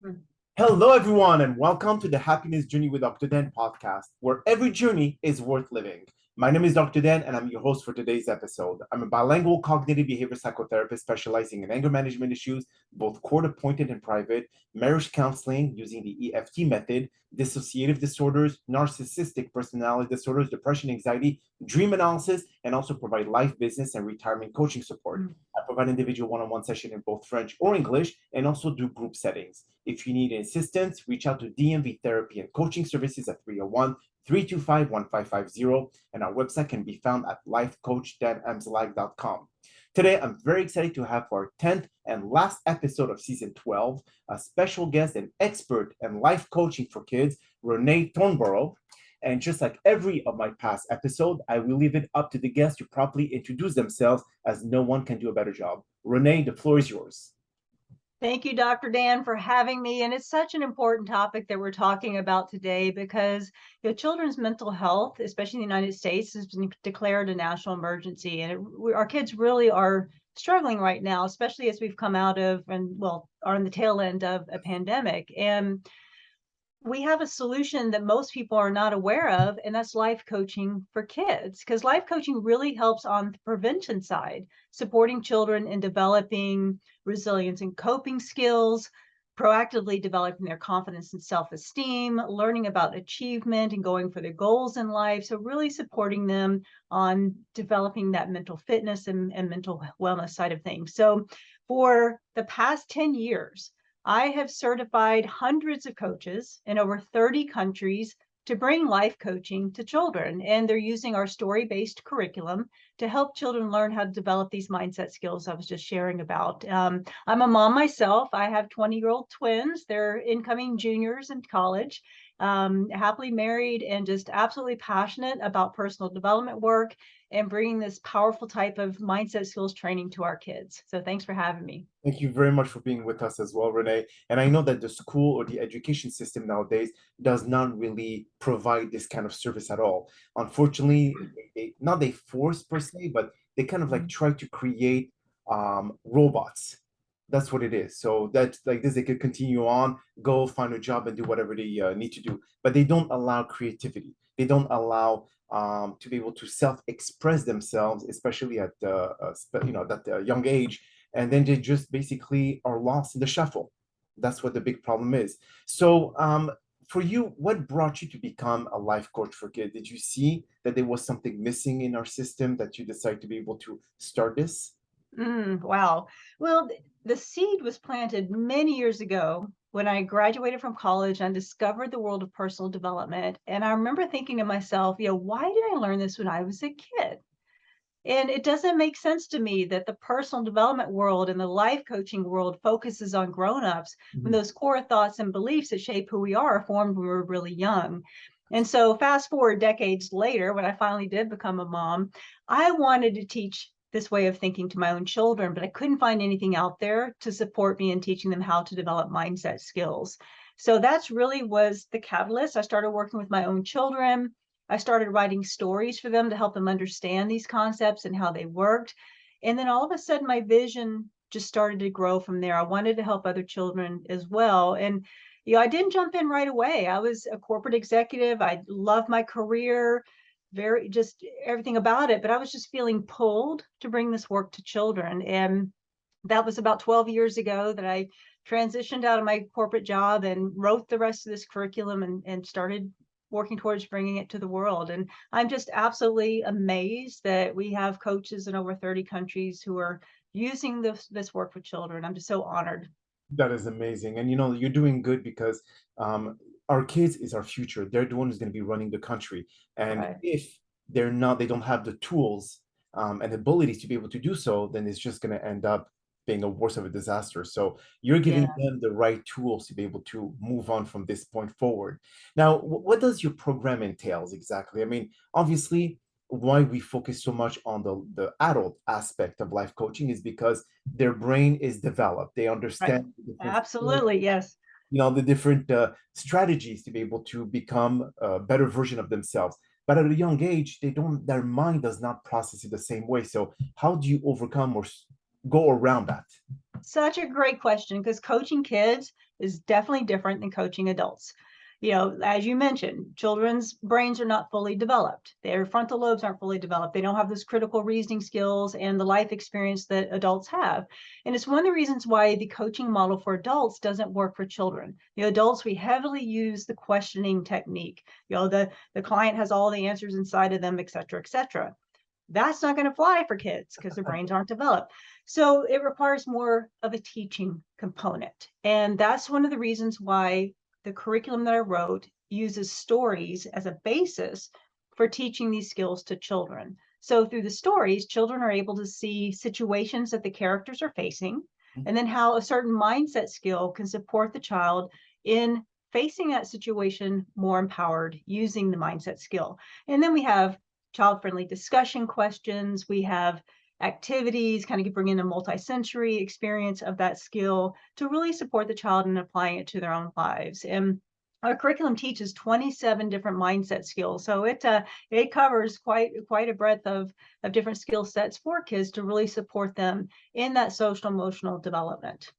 Mm. Hello, everyone, and welcome to the Happiness Journey with Dr. Dan podcast, where every journey is worth living. My name is Dr. Dan, and I'm your host for today's episode. I'm a bilingual cognitive behavior psychotherapist specializing in anger management issues, both court appointed and private, marriage counseling using the EFT method, dissociative disorders, narcissistic personality disorders, depression, anxiety, dream analysis, and also provide life, business, and retirement coaching support. Mm. I provide individual one-on-one session in both French or English, and also do group settings. If you need assistance, reach out to DMV Therapy and Coaching Services at 301-325-1550, and our website can be found at lifecoach.drdanamzallag.com. Today, I'm very excited to have for our 10th and last episode of season 12, a special guest and expert in life coaching for kids, Renaye Thornborrow. And just like every of my past episode, I will leave it up to the guests to properly introduce themselves, as no one can do a better job. Renaye, the floor is yours. Thank you, Dr. Dan, for having me. And it's such an important topic that we're talking about today because children's mental health, especially in the United States, has been declared a national emergency. And our kids really are struggling right now, especially as we've come out of are on the tail end of a pandemic. And we have a solution that most people are not aware of, and that's life coaching for kids. Because life coaching really helps on the prevention side, supporting children in developing resilience and coping skills, proactively developing their confidence and self-esteem, learning about achievement and going for their goals in life. So really supporting them on developing that mental fitness and mental wellness side of things. So for the past 10 years, I have certified hundreds of coaches in over 30 countries to bring life coaching to children. And they're using our story-based curriculum to help children learn how to develop these mindset skills I was just sharing about. I'm a mom myself. I have 20-year-old twins. They're incoming juniors in college, happily married, and just absolutely passionate about personal development work and bringing this powerful type of mindset skills training to our kids. So thanks for having me. Thank you very much for being with us as well, Renaye. And I know that the school or the education system nowadays does not really provide this kind of service at all. Unfortunately, not they force per se, but they kind of like try to create robots. That's what it is. So that's like this, they could continue on, go find a job and do whatever they need to do. But they don't allow creativity. They don't allow to be able to self-express themselves, especially at that young age, and then they just basically are lost in the shuffle. That's what the big problem is. So, for you, what brought you to become a life coach for kids? Did you see that there was something missing in our system that you decided to be able to start this? Wow. Well, the seed was planted many years ago when I graduated from college and discovered the world of personal development. And I remember thinking to myself, why did I learn this when I was a kid? And it doesn't make sense to me that the personal development world and the life coaching world focuses on grown-ups when Mhm. those core thoughts and beliefs that shape who we are formed when we're really young. And so fast forward decades later, when I finally did become a mom, I wanted to teach this way of thinking to my own children, but I couldn't find anything out there to support me in teaching them how to develop mindset skills. So that's really was the catalyst. I started working with my own children. I started writing stories for them to help them understand these concepts and how they worked. And then all of a sudden, my vision just started to grow from there. I wanted to help other children as well. And I didn't jump in right away. I was a corporate executive. I loved my career, very just everything about it. But I was just feeling pulled to bring this work to children. And that was about 12 years ago that I transitioned out of my corporate job and wrote the rest of this curriculum and started working towards bringing it to the world. And I'm just absolutely amazed that we have coaches in over 30 countries who are using this work with children. I'm just so honored. That is amazing. And you're doing good because our kids is our future. They're the one who's going to be running the country. And Right. if they don't have the tools and abilities to be able to do so, then it's just going to end up being a worse of a disaster. So you're Yeah. giving them the right tools to be able to move on from this point forward. Now, what does your program entails exactly? I mean, obviously, why we focus so much on the adult aspect of life coaching is because their brain is developed. They Right. understand the different skills, Absolutely. Yes. the different strategies to be able to become a better version of themselves. But at a young age, their mind does not process it the same way. So how do you overcome or go around that? Such a great question, because coaching kids is definitely different than coaching adults. As you mentioned, children's brains are not fully developed. Their frontal lobes aren't fully developed. They don't have those critical reasoning skills and the life experience that adults have. And it's one of the reasons why the coaching model for adults doesn't work for children. Adults, we heavily use the questioning technique. The client has all the answers inside of them, et cetera, et cetera. That's not going to fly for kids because their brains aren't developed. So it requires more of a teaching component. And that's one of the reasons why the curriculum that I wrote uses stories as a basis for teaching these skills to children. So through the stories, children are able to see situations that the characters are facing, and then how a certain mindset skill can support the child in facing that situation more empowered using the mindset skill. And then we have child-friendly discussion questions. We have activities, kind of bring in a multi-sensory experience of that skill to really support the child in applying it to their own lives. And our curriculum teaches 27 different mindset skills. So it covers quite a breadth of different skill sets for kids to really support them in that social emotional development.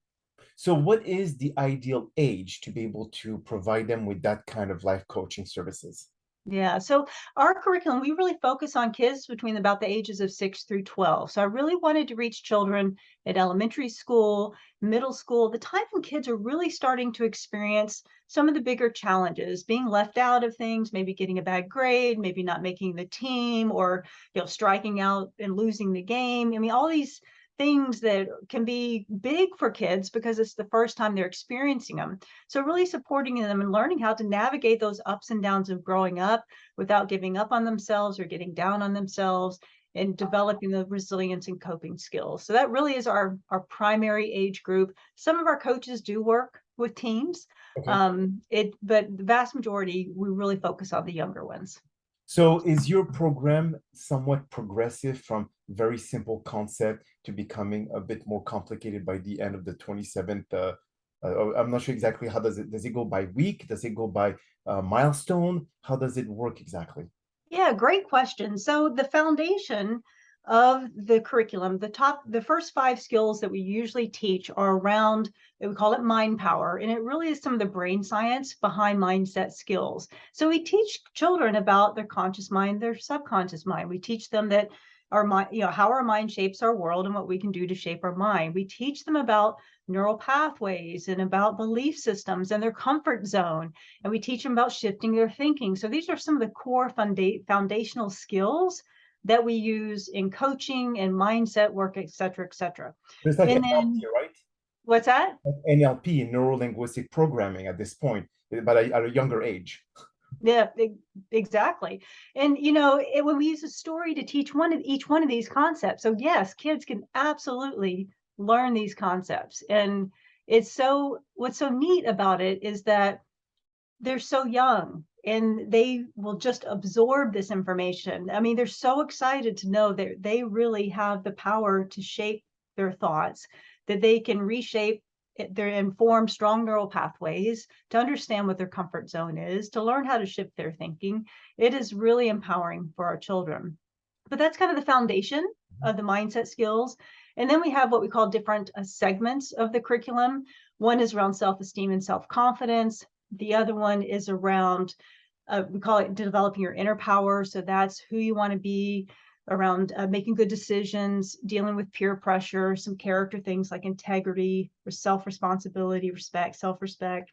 So what is the ideal age to be able to provide them with that kind of life coaching services? Yeah, so our curriculum, we really focus on kids between about the ages of 6 through 12. So I really wanted to reach children at elementary school, middle school, the time when kids are really starting to experience some of the bigger challenges, being left out of things, maybe getting a bad grade, maybe not making the team, or striking out and losing the game. I mean, all these things that can be big for kids because it's the first time they're experiencing them. So really supporting them and learning how to navigate those ups and downs of growing up without giving up on themselves or getting down on themselves, and developing the resilience and coping skills. So that really is our primary age group. Some of our coaches do work with teams, Okay. but the vast majority, we really focus on the younger ones. So is your program somewhat progressive from very simple concept to becoming a bit more complicated by the end of the 27th? I'm not sure exactly how does it go by week? Does it go by milestone? How does it work exactly? Yeah, great question. So the foundation of the curriculum, the first 5 skills that we usually teach are around, we call it mind power, and it really is some of the brain science behind mindset skills. So we teach children about their conscious mind, their subconscious mind. We teach them that our mind, how our mind shapes our world and what we can do to shape our mind. We teach them about neural pathways and about belief systems and their comfort zone, and we teach them about shifting their thinking. So these are some of the core foundational skills that we use in coaching and mindset work, et cetera, et cetera. It's like And NLP, then right? what's that? Like NLP, neuro linguistic programming at this point, but at a younger age. Yeah, exactly. And when we use a story to teach each one of these concepts, so yes, kids can absolutely learn these concepts. And what's so neat about it is that they're so young and they will just absorb this information. I mean, they're so excited to know that they really have the power to shape their thoughts, that they can reshape their informed strong neural pathways to understand what their comfort zone is, to learn how to shift their thinking. It is really empowering for our children. But that's kind of the foundation of the mindset skills. And then we have what we call different segments of the curriculum. One is around self-esteem and self-confidence. The other one is around, we call it developing your inner power. So that's who you want to be, around making good decisions, dealing with peer pressure, some character things like integrity, self-responsibility, respect, self-respect.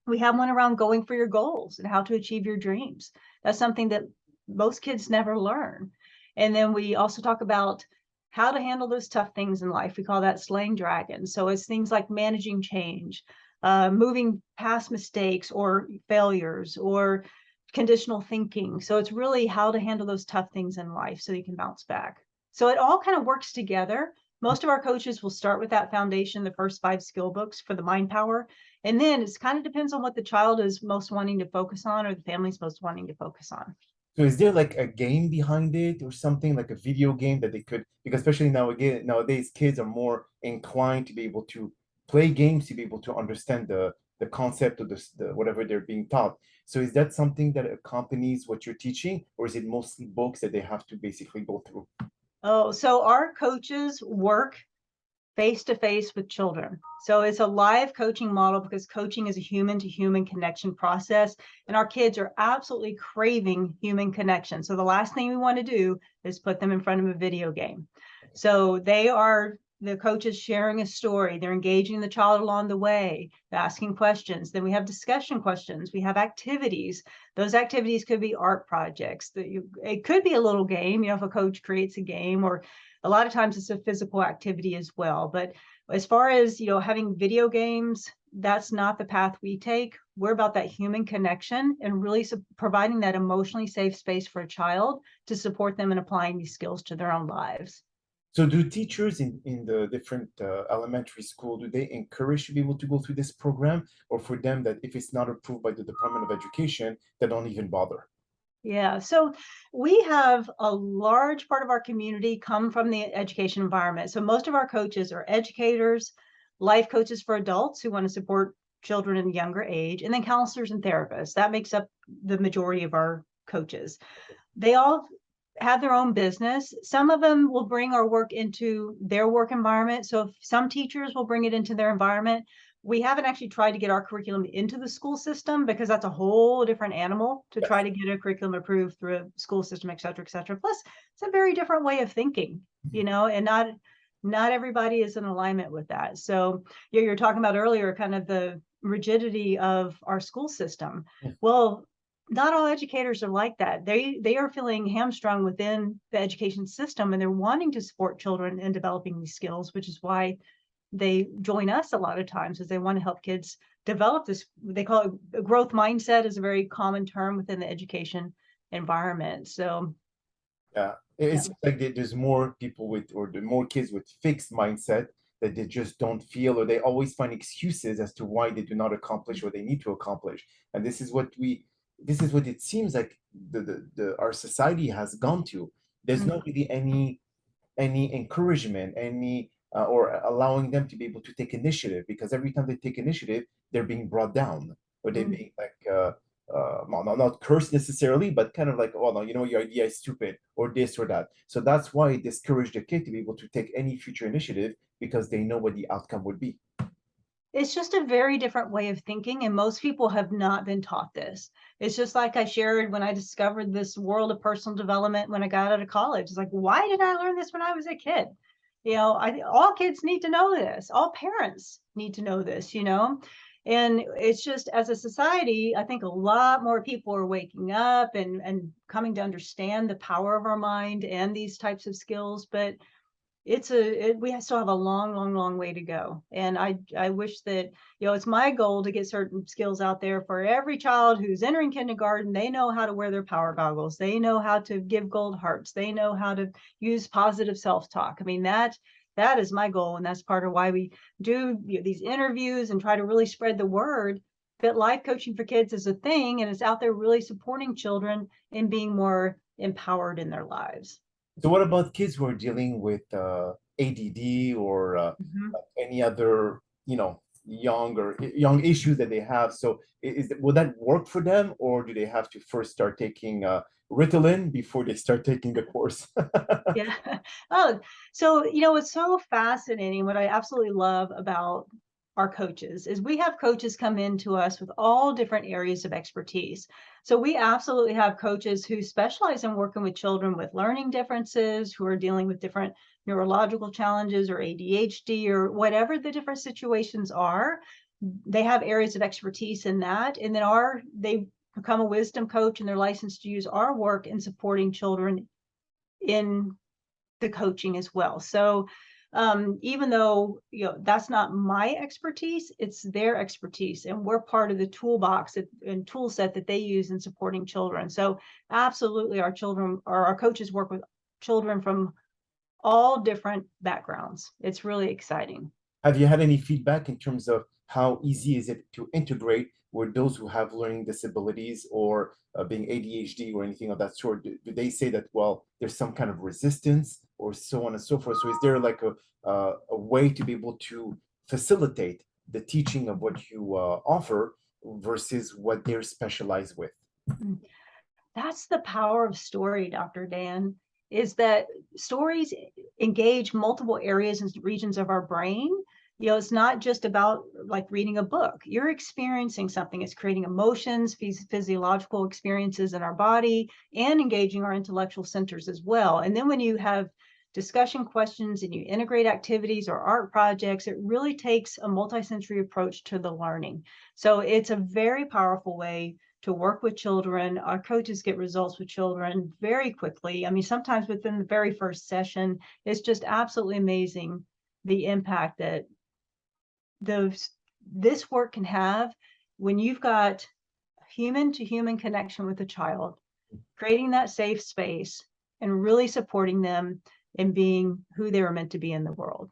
We have one around going for your goals and how to achieve your dreams. That's something that most kids never learn. And then we also talk about how to handle those tough things in life. We call that slaying dragons. So it's things like managing change, moving past mistakes or failures, or conditional thinking. So it's really how to handle those tough things in life so you can bounce back. So it all kind of works together. Most of our coaches will start with that foundation, the first 5 skill books for the mind power. And then it kind of depends on what the child is most wanting to focus on, or the family's most wanting to focus on. So is there like a game behind it or something like a video game that they could, because especially nowadays kids are more inclined to be able to play games to be able to understand the concept of the whatever they're being taught. So is that something that accompanies what you're teaching, or is it mostly books that they have to basically go through? Oh, so our coaches work face-to-face with children. So it's a live coaching model because coaching is a human-to-human connection process, and our kids are absolutely craving human connection. So the last thing we want to do is put them in front of a video game. So the coach is sharing a story. They're engaging the child along the way, asking questions. Then we have discussion questions. We have activities. Those activities could be art projects. It could be a little game, if a coach creates a game, or a lot of times it's a physical activity as well. But as far as, having video games, that's not the path we take. We're about that human connection and really providing that emotionally safe space for a child to support them in applying these skills to their own lives. So do teachers in the different elementary school, do they encourage to be able to go through this program, or for them that if it's not approved by the Department of Education, they don't even bother? Yeah, so we have a large part of our community come from the education environment. So most of our coaches are educators, life coaches for adults who want to support children in a younger age, and then counselors and therapists. That makes up the majority of our coaches. They all have their own business. Some of them will bring our work into their work environment. So if some teachers will bring it into their environment. We haven't actually tried to get our curriculum into the school system because that's a whole different animal to try Yes. to get a curriculum approved through a school system, et cetera, et cetera. Plus, it's a very different way of thinking, and not everybody is in alignment with that. So you're talking about earlier kind of the rigidity of our school system. Yeah. Well, not all educators are like that. They are feeling hamstrung within the education system, and they're wanting to support children in developing these skills, which is why they join us a lot of times, is they want to help kids develop this. They call it a growth mindset, is a very common term within the education environment. So Yeah, yeah. it's like there's more people with, or the more kids with fixed mindset that they just don't feel, or they always find excuses as to why they do not accomplish what they need to accomplish. And this is what it seems like our society has gone to. There's not really any encouragement, any or allowing them to be able to take initiative, because every time they take initiative, they're being brought down, or they're being like well, not cursed necessarily, but kind of like, oh no, your idea is stupid, or this or that. So that's why it discouraged the kid to be able to take any future initiative, because they know what the outcome would be. It's just a very different way of thinking, and most people have not been taught this. It's just like I shared when I discovered this world of personal development when I got out of college. It's like, why did I learn this when I was a kid? All kids need to know this. All parents need to know this, And it's just, as a society, I think a lot more people are waking up and coming to understand the power of our mind and these types of skills. But we still have a long, long, long way to go. And I wish that, it's my goal to get certain skills out there for every child who's entering kindergarten. They know how to wear their power goggles. They know how to give gold hearts. They know how to use positive self-talk. I mean, that is my goal. And that's part of why we do these interviews and try to really spread the word that life coaching for kids is a thing. And it's out there really supporting children in being more empowered in their lives. So what about kids who are dealing with ADD, or Mhm. any other, young issues that they have? So will that work for them, or do they have to first start taking Ritalin before they start taking the course? Yeah. Oh, so, what's so fascinating, what I absolutely love about our coaches is we have coaches come into us with all different areas of expertise. So we absolutely have coaches who specialize in working with children with learning differences, who are dealing with different neurological challenges or ADHD or whatever the different situations are. They have areas of expertise in that. And then they become a wisdom coach, and they're licensed to use our work in supporting children in the coaching as well. So even though that's not my expertise, it's their expertise, and we're part of the toolbox and tool set that they use in supporting children. So absolutely, our coaches work with children from all different backgrounds. It's really exciting. Have you had any feedback in terms of how easy is it to integrate with those who have learning disabilities, or being ADHD or anything of that sort? Do they say that, well, there's some kind of resistance, or so on and so forth? So is there like a way to be able to facilitate the teaching of what you offer versus what they're specialized with? Mm. That's the power of story, Dr. Dan, is that stories engage multiple areas and regions of our brain. It's not just about like reading a book. You're experiencing something. It's creating emotions, physiological experiences in our body, and engaging our intellectual centers as well. And then when you have discussion questions and you integrate activities or art projects, it really takes a multisensory approach to the learning. So it's a very powerful way to work with children. Our coaches get results with children very quickly. I mean, sometimes within the very first session. It's just absolutely amazing the impact that this work can have when you've got human to human connection with a child, creating that safe space and really supporting them in being who they were meant to be in the world.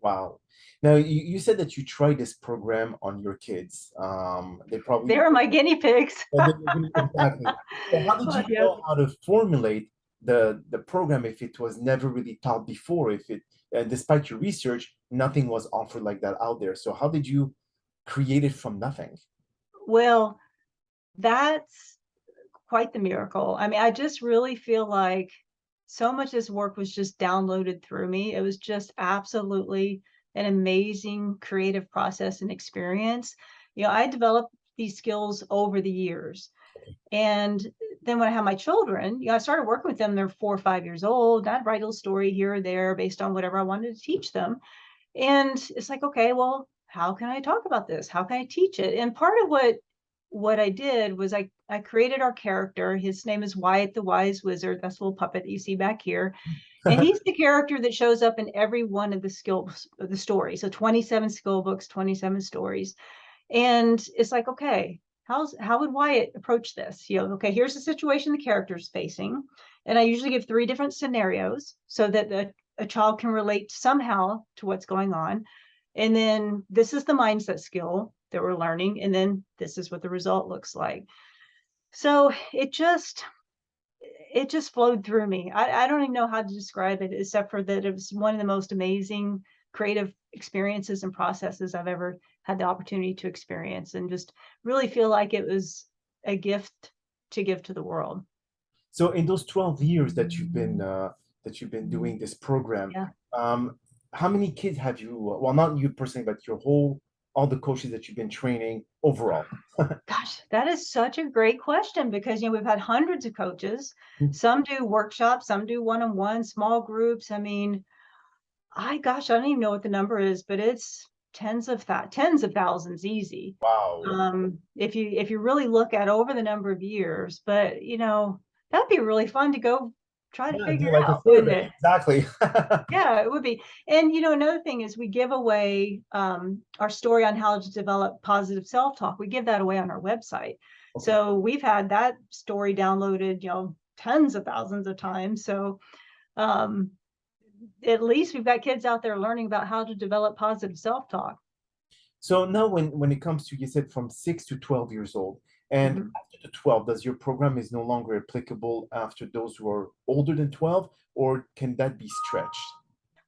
Wow. Now, you said that you tried this program on your kids. They're my guinea pigs. Exactly. So how did you Yeah. know how to formulate the program if it was never really taught before? If it, despite your research, nothing was offered like that out there. So how did you create it from nothing? Well, that's quite the miracle. I mean, I just really feel like so much of this work was just downloaded through me. It was just absolutely an amazing creative process and experience. I developed these skills over the years. And then when I had my children, I started working with them. They're 4 or 5 years old. I'd write a little story here or there based on whatever I wanted to teach them. And it's like, okay, well, how can I talk about this? How can I teach it? And part of what I did was I created our character. His name is Wyatt the Wise Wizard. That's a little puppet that you see back here. And he's the character that shows up in every one of the skills of the story. So 27 skill books, 27 stories. And it's like, okay, how would Wyatt approach this? Okay, here's the situation the character's facing. And I usually give 3 different scenarios so that a child can relate somehow to what's going on. And then this is the mindset skill that we're learning. And then this is what the result looks like. So it just flowed through me. I don't even know how to describe it, except for that it was one of the most amazing creative experiences and processes I've ever had the opportunity to experience, and just really feel like it was a gift to give to the world. So in those 12 years that you've been doing this program, Yeah. how many kids have you, well, not you personally, but all the coaches that you've been training overall? Gosh, that is such a great question, because we've had hundreds of coaches. Hmm. Some do workshops, some do one-on-one, small groups. I mean, I don't even know what the number is, but it's tens of thousands easy. Wow. If you really look at over the number of years, but that'd be really fun to go try to Yeah, do figure like a out, wouldn't survey. it? Exactly. Yeah, it would be. And another thing is we give away our story on how to develop positive self-talk. We give that away on our website. Okay. So we've had that story downloaded, tens of thousands of times. So um, at least we've got kids out there learning about how to develop positive self-talk. So now when it comes to, you said from 6 to 12 years old, and Mhm. after the 12, does your program is no longer applicable after those who are older than 12, or can that be stretched?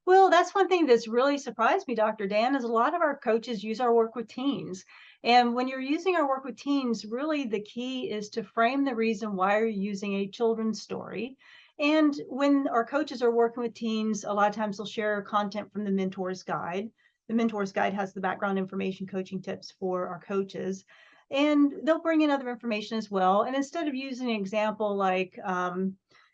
Well, that's one thing that's really surprised me, Dr. Dan, is a lot of our coaches use our work with teens. And when you're using our work with teens, really the key is to frame the reason why you're using a children's story. And when our coaches are working with teens, a lot of times they'll share content from the Mentor's Guide. The Mentor's Guide has the background information coaching tips for our coaches. And they'll bring in other information as well. And instead of using an example like,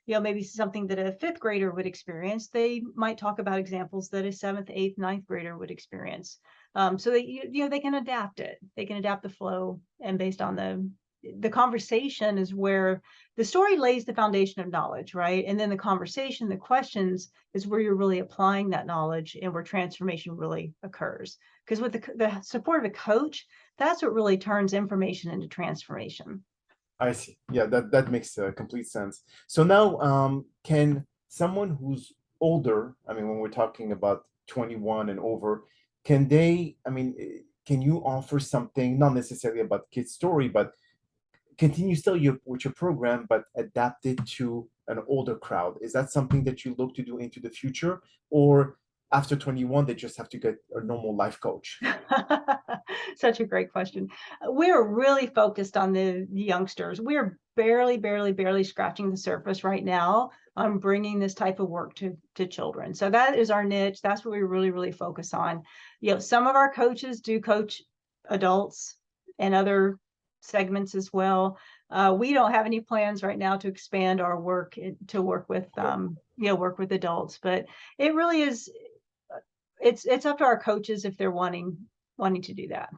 maybe something that a 5th grader would experience, they might talk about examples that a 7th, 8th, 9th grader would experience. So that they can adapt it. They can adapt the flow, and based on the conversation is where the story lays the foundation of knowledge, right? And then the conversation, the questions, is where you're really applying that knowledge and where transformation really occurs. Because with the support of a coach, that's what really turns information into transformation. I see. Yeah, that makes complete sense. So now, can someone who's older, I mean, when we're talking about 21 and over, can they, I mean, can you offer something, not necessarily about kids' story, but continue still with your program, but adapt it to an older crowd? Is that something that you look to do into the future, or after 21, they just have to get a normal life coach? Such a great question. We're really focused on the youngsters. We're barely scratching the surface right now. on bringing this type of work to children. So that is our niche. That's what we really, really focus on. Some of our coaches do coach adults and other segments as well. We don't have any plans right now to expand our work to work with work with adults, but it really is it's up to our coaches if they're wanting to do that.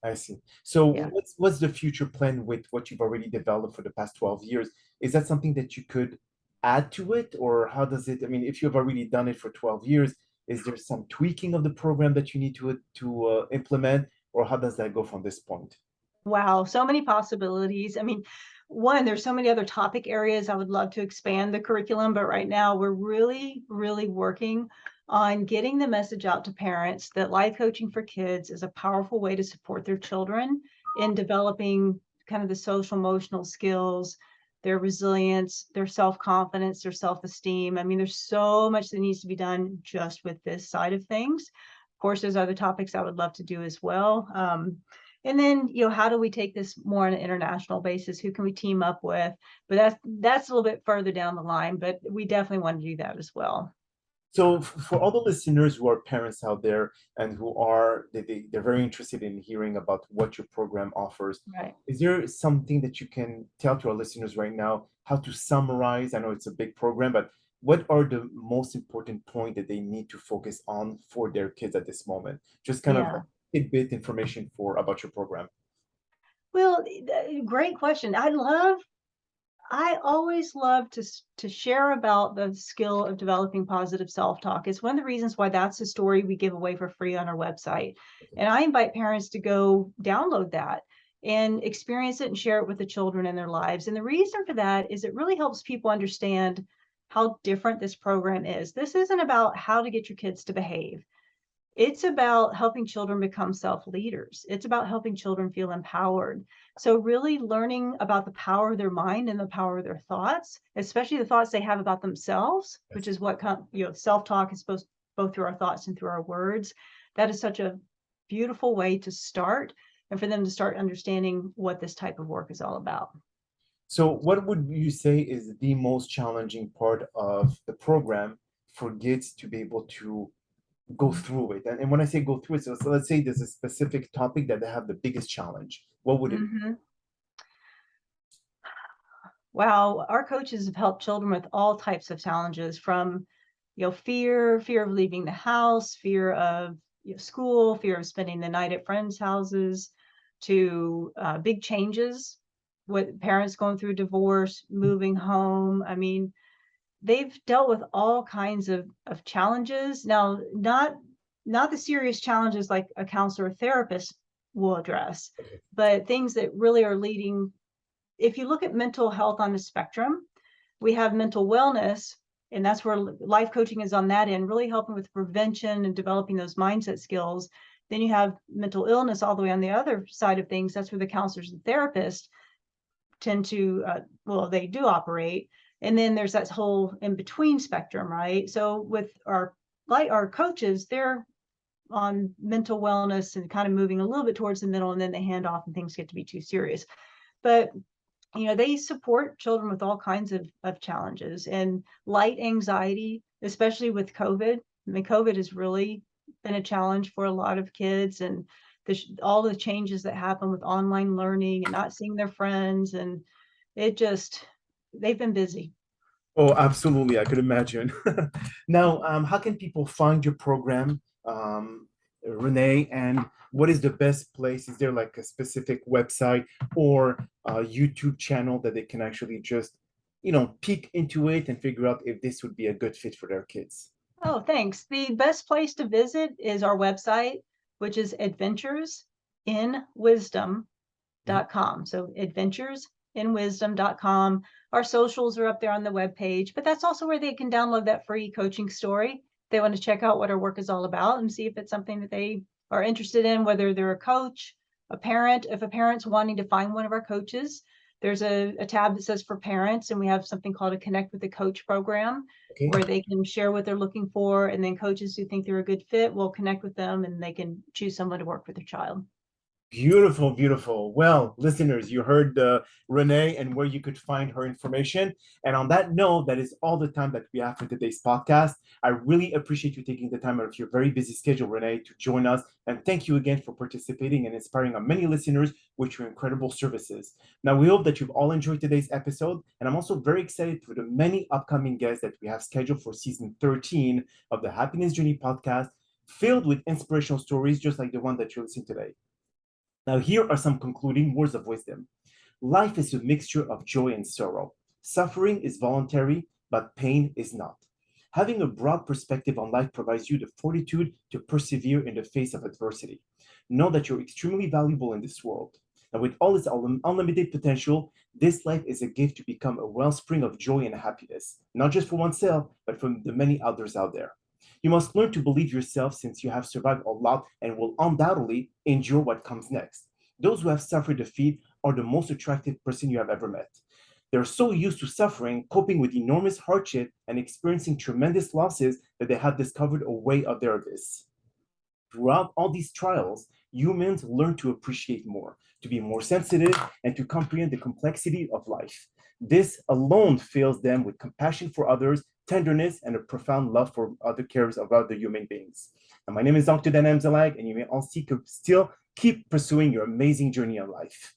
I see. So Yeah. what's the future plan with what you've already developed for the past 12 years? Is that something that you could add to it, or how does it, I mean, if you've already done it for 12 years, is there some tweaking of the program that you need to implement, or how does that go from this point? Wow, so many possibilities. I mean, one, there's so many other topic areas I would love to expand the curriculum, but right now we're really, really working on getting the message out to parents that life coaching for kids is a powerful way to support their children in developing kind of the social emotional skills, their resilience, their self-confidence, their self-esteem. I mean, there's so much that needs to be done just with this side of things. Of course, there's other topics I would love to do as well. And then, how do we take this more on an international basis? Who can we team up with? But that's a little bit further down the line, but we definitely want to do that as well. So for all the listeners who are parents out there and who are they're very interested in hearing about what your program offers, Right. is there something that you can tell to our listeners right now how to summarize? I know it's a big program, but what are the most important point that they need to focus on for their kids at this moment? Just kind of Yeah. tidbit information for about your program. Well, great question. I always love to share about the skill of developing positive self-talk. It's one of the reasons why that's a story we give away for free on our website. And I invite parents to go download that and experience it and share it with the children in their lives. And the reason for that is it really helps people understand how different this program is. This isn't about how to get your kids to behave. It's about helping children become self-leaders. It's about helping children feel empowered. So really learning about the power of their mind and the power of their thoughts, especially the thoughts they have about themselves, which Yes. is what self-talk is supposed both through our thoughts and through our words. That is such a beautiful way to start and for them to start understanding what this type of work is all about. So what would you say is the most challenging part of the program for kids to be able to go through it? And when I say go through it, so let's say there's a specific topic that they have the biggest challenge. What would it be? Mhm. Wow, our coaches have helped children with all types of challenges from, fear of leaving the house, fear of school, fear of spending the night at friends' houses, to big changes with parents going through divorce, moving home. I mean, they've dealt with all kinds of challenges. Now, not the serious challenges like a counselor or therapist will address, Okay. but things that really are leading. If you look at mental health on the spectrum, we have mental wellness, and that's where life coaching is on that end, really helping with prevention and developing those mindset skills. Then you have mental illness all the way on the other side of things. That's where the counselors and therapists tend to, they do operate. And then there's that whole in between spectrum, right? So with our coaches, they're on mental wellness and kind of moving a little bit towards the middle, and then they hand off and things get to be too serious. But they support children with all kinds of challenges and light anxiety, especially with COVID. I mean, COVID has really been a challenge for a lot of kids, and all the changes that happen with online learning and not seeing their friends. And they've been busy. Oh, absolutely. I could imagine. Now, how can people find your program, Renee, and what is the best place? Is there like a specific website or a YouTube channel that they can actually just, peek into it and figure out if this would be a good fit for their kids? Oh, thanks. The best place to visit is our website, which is adventuresinwisdom.com. Mhm. So adventuresinwisdom.com. Our socials are up there on the webpage, but that's also where they can download that free coaching story. They want to check out what our work is all about and see if it's something that they are interested in, whether they're a coach, a parent. If a parent's wanting to find one of our coaches, there's a tab that says for parents, and we have something called a Connect with the Coach program Okay. where they can share what they're looking for, and then coaches who think they're a good fit will connect with them and they can choose someone to work with their child. Beautiful, beautiful. Well, listeners, you heard Renaye and where you could find her information. And on that note, that is all the time that we have for today's podcast. I really appreciate you taking the time out of your very busy schedule, Renaye, to join us. And thank you again for participating and inspiring our many listeners with your incredible services. Now, we hope that you've all enjoyed today's episode. And I'm also very excited for the many upcoming guests that we have scheduled for season 13 of the Happiness Journey podcast, filled with inspirational stories just like the one that you're listening today. Now, here are some concluding words of wisdom. Life is a mixture of joy and sorrow. Suffering is voluntary, but pain is not. Having a broad perspective on life provides you the fortitude to persevere in the face of adversity. Know that you're extremely valuable in this world. And with all its unlimited potential, this life is a gift to become a wellspring of joy and happiness, not just for oneself, but for the many others out there. You must learn to believe yourself since you have survived a lot and will undoubtedly endure what comes next. Those who have suffered defeat are the most attractive person you have ever met. They're so used to suffering, coping with enormous hardship, and experiencing tremendous losses that they have discovered a way out their abyss. Throughout all these trials, humans learn to appreciate more, to be more sensitive, and to comprehend the complexity of life. This alone fills them with compassion for others, tenderness, and a profound love for other cares of other human beings. And my name is Dr. Dan Amzallag, and you may all still keep pursuing your amazing journey in life.